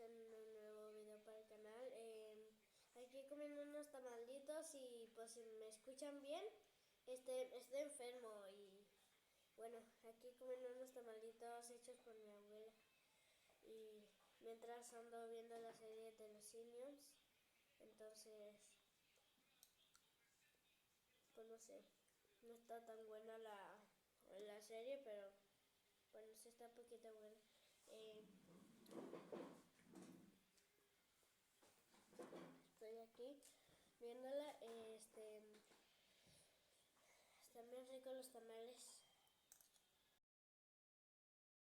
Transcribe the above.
en un nuevo video para el canal. Aquí comiendo unos tamalitos y pues si me escuchan bien, estoy enfermo y bueno, aquí comiendo unos tamalitos hechos por mi abuela y mientras ando viendo la serie de los Simians, entonces pues no sé, no está tan buena la serie, pero bueno, sí está un poquito buena. Estoy aquí viéndola, están bien ricos los tamales